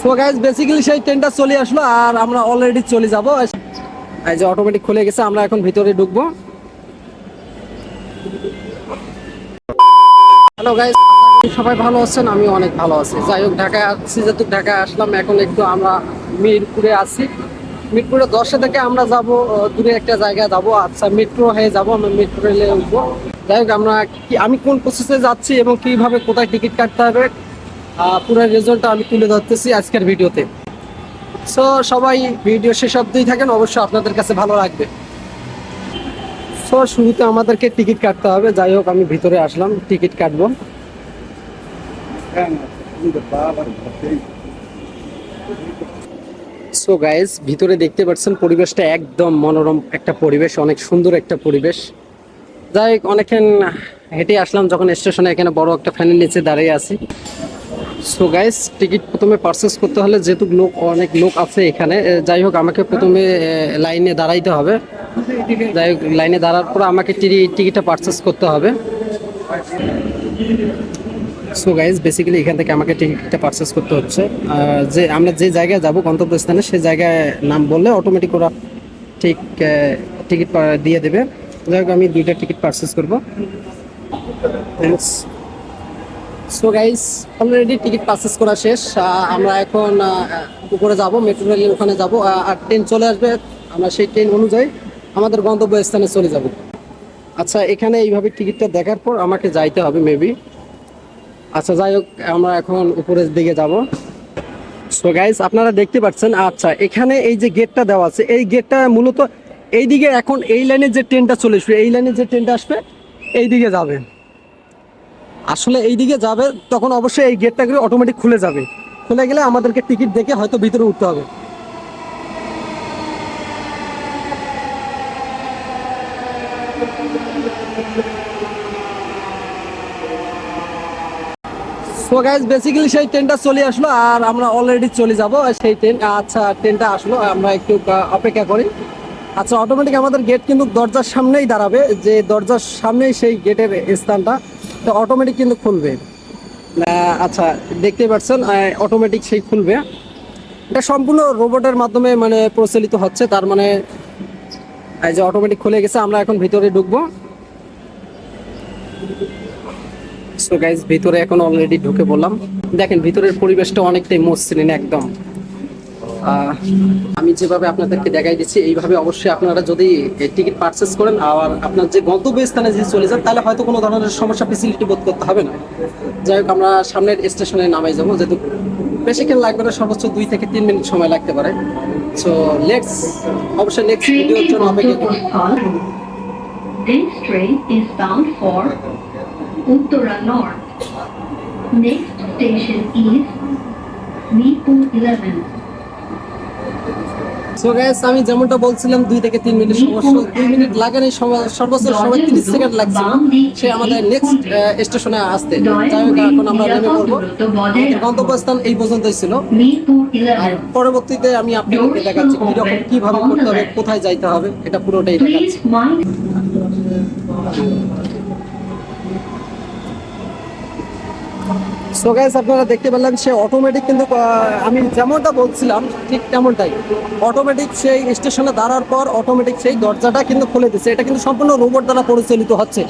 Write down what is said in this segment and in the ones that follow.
So guys basically সেই ট্রেনটা চলে আসলো আর আমরা অলরেডি চলে যাব। এই যে অটোমেটিক খুলে গেছে, আমরা এখন ভিতরে ঢুকবো। হ্যালো গাইস, সবাই ভালো আছেন? আমি অনেক ভালো আছি। যাই হোক, ঢাকায় আসছি, যেহেতু ঢাকায় আসলাম, এখন একটু আমরা মিরপুরে আছি। মিরপুরে 10 থেকে আমরা যাব দূরে একটা জায়গায় যাব। আচ্ছা, মেট্রো হয়ে যাব, আমরা মেট্রো রেলে উঠবো। যাই হোক, আমি কোন প্রসেসে যাচ্ছি এবং কিভাবে কোথায় টিকিট কাটতে হবে পুরো রেজাল্টটা আমি তুলে ধরতেছি আজকের ভিডিওতে। সো সবাই ভিডিও শেষ অবধি থাকেন, অবশ্যই আপনাদের কাছে ভালো লাগবে। সো শুরুতে আমাদেরকে টিকিট কাটতে হবে। যাই হোক, আমি ভিতরে আসলাম, টিকিট কাটবো। সো গাইস, ভিতরে দেখতে পাচ্ছেন পরিবেশটা একদম মনোরম একটা পরিবেশ, অনেক সুন্দর একটা পরিবেশ। যাই হোক, অনেকক্ষণ হেঁটে আসলাম, যখন স্টেশনে এখানে বড় একটা ফ্যানের নিচে দাঁড়িয়ে আছি। সো গাইস, টিকিট প্রথমে পারচেস করতে হলে, যেহেতু অনেক লোক আছে এখানে, যাই হোক আমাকে প্রথমে লাইনে দাঁড়াইতে হবে। যাই হোক, লাইনে দাঁড়ার পর আমাকে টিকিটটা পারচেস করতে হবে। সো গাইজ বেসিক্যালি এখান থেকে আমাকে টিকিটটা পারচেস করতে হচ্ছে। যে আমরা যে জায়গায় যাব গন্তব্যস্থানে, সেই জায়গায় নাম বললে অটোমেটিক ওরা ঠিক টিকিট দিয়ে দেবে। যাই হোক, আমি 2টা টিকিট পারচেস করবো। So guys, already ticket purchase করা শেষ। আমরা এখন উপরে যাব, মেট্রো রেলের ওখানে যাব, আর ট্রেন চলে আসবে। আমরা সেই ট্রেন অনুযায়ী আমাদের গন্তব্যস্থানে চলে যাব। আচ্ছা, এখানে এইভাবে টিকিটটা দেখার পর আমাকে যাইতে হবে মেবি। আচ্ছা, যাই হোক, আমরা এখন উপরের দিকে যাব। সো গাইস, আপনারা দেখতে পাচ্ছেন, আচ্ছা এখানে এই যে গেটটা দেওয়া আছে, এই গেটটা মূলত এইদিকে, এখন এই লাইনের যে ট্রেনটা চলে আসবে, এই লাইনের যে ট্রেনটা আসবে এই দিকে যাবে। আসলে এই দিকে যাবে, তখন অবশ্যই এই গেটটা করে অটোমেটিক খুলে যাবে। খুলে গেলে আমাদেরকে টিকিট দেখে হয়তো ভিতরে উঠতে হবে। সো গাইস বেসিক্যালি সেই ট্রেনটা চলে আসলো আর আমরা অলরেডি চলে যাব সেই ট্রেন। আচ্ছা, ট্রেনটা আসলো, আমরা একটু অপেক্ষা করি। আচ্ছা, অটোমেটিক আমাদের গেট কিন্তু দরজার সামনেই দাঁড়াবে, যে দরজার সামনেই সেই গেটের স্থানটা, তো অটোমেটিক কিন্তু খুলবে। আচ্ছা, দেখতেই পাচ্ছেন অটোমেটিক সেই খুলবে। এটা সম্পূর্ণ রোবটের মাধ্যমে মানে প্রচলিত হচ্ছে, তার মানে এই যে অটোমেটিক খুলে গেছে, আমরা এখন ভিতরে ঢুকবো। সো গাইস, ভিতরে এখন অলরেডি ঢুকে বললাম। দেখেন ভিতরের পরিবেশটা অনেকটাই মসৃণ একদম। আমি যেভাবে আপনাদেরকে দেখাই দিচ্ছি, এইভাবে অবশ্যই আপনারা যদি টিকিট পারচেস করেন আর আপনার যে গন্তব্যস্থানে যদি চলে যান, তাহলে হয়তো কোনো ধরনের সমস্যা ফেসিলিটি বোধ করতে হবে না। যাই হোক, আমরা সামনের স্টেশনে নামাই যাবো, যেহেতু বেশিক্ষণ লাগবে না, সর্বোচ্চ 2 থেকে 3 মিনিট সময় লাগতে পারে। সো লেটস, অবশ্যই নেক্সট ভিডিওর জন্য অপেক্ষা করুন। This train is bound for Uttara North. Next station is Meerpur 11. So guys, আমি যেমনটা বলছিলাম 2 থেকে 3 মিনিট, সমস্যা 2 মিনিট লাগে না, সর্বোচ্চ সময় 30 সেকেন্ড লাগছিল সে আমাদের নেক্সট স্টেশনে আসতে। যাই হোক, এখন আমরা নেমে পড়বো। গন্তব্যস্থান এই পর্যন্তই ছিল, আর পরবর্তীতে আমি আপনাদেরকে দেখাচ্ছি কিভাবে করতে হবে, কোথায় যাইতে হবে, এটা পুরোটাই দেখাচ্ছি। সো গাইস, আপনারা দেখতে পেলেন সে অটোমেটিক কিন্তু আমি যেমনটা বলছিলাম ঠিক তেমনটাই অটোমেটিক সেই স্টেশনে দাঁড়ার পর অটোমেটিক সেই দরজাটা কিন্তু খুলে দিচ্ছে। এটা কিন্তু সম্পূর্ণ রোবট দ্বারা পরিচালিত হচ্ছে।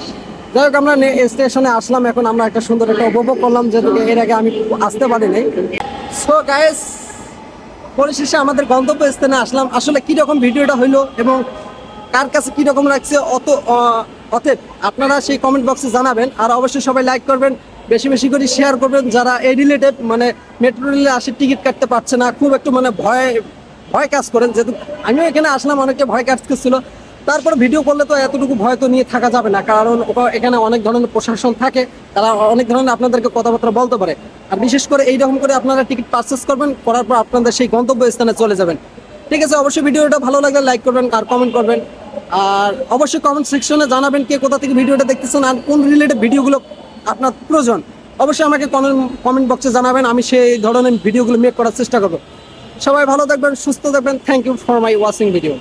যাই হোক, আমরা স্টেশনে আসলাম, এখন আমরা একটা সুন্দর একটা উপভোগ করলাম, যেহেতু এর আগে আমি আসতে পারিনি। সো গাইস, পরিশেষে আমাদের গন্তব্যস্থানে আসলাম। আসলে কীরকম ভিডিওটা হইলো এবং কার কাছে কীরকম লাগছে অতএব আপনারা সেই কমেন্ট বক্সে জানাবেন। আর অবশ্যই সবাই লাইক করবেন, বেশি বেশি করে শেয়ার করবেন। যারা এই রিলেটেড মানে মেট্রো রেলে আসে টিকিট কাটতে পারছে না, খুব একটু মানে ভয় কাজ করেন, যেহেতু আমিও এখানে আসলাম, অনেকে ভয় কাজ করছিল। তারপরে ভিডিও করলে তো এতটুকু ভয় তো নিয়ে থাকা যাবে না, কারণ এখানে অনেক ধরনের প্রশাসন থাকে, তারা অনেক ধরনের আপনাদেরকে কথাবার্তা বলতে পারে। আর বিশেষ করে এইরকম করে আপনারা টিকিট পারচেস করবেন, করার পর আপনাদের সেই গন্তব্যস্থানে চলে যাবেন। ঠিক আছে, অবশ্যই ভিডিওটা ভালো লাগলে লাইক করবেন আর কমেন্ট করবেন। আর অবশ্যই কমেন্ট সেকশনে জানাবেন কে কোথা থেকে ভিডিওটা দেখতেছেন আর কোন রিলেটেড ভিডিওগুলো আপনার প্রয়োজন। অবশ্যই আমাকে কমেন্ট বক্সে জানাবেন, আমি সেই ধরনের ভিডিওগুলো মেক করার চেষ্টা করব। সবাই ভালো থাকবেন, সুস্থ থাকবেন। Thank you for my watching video.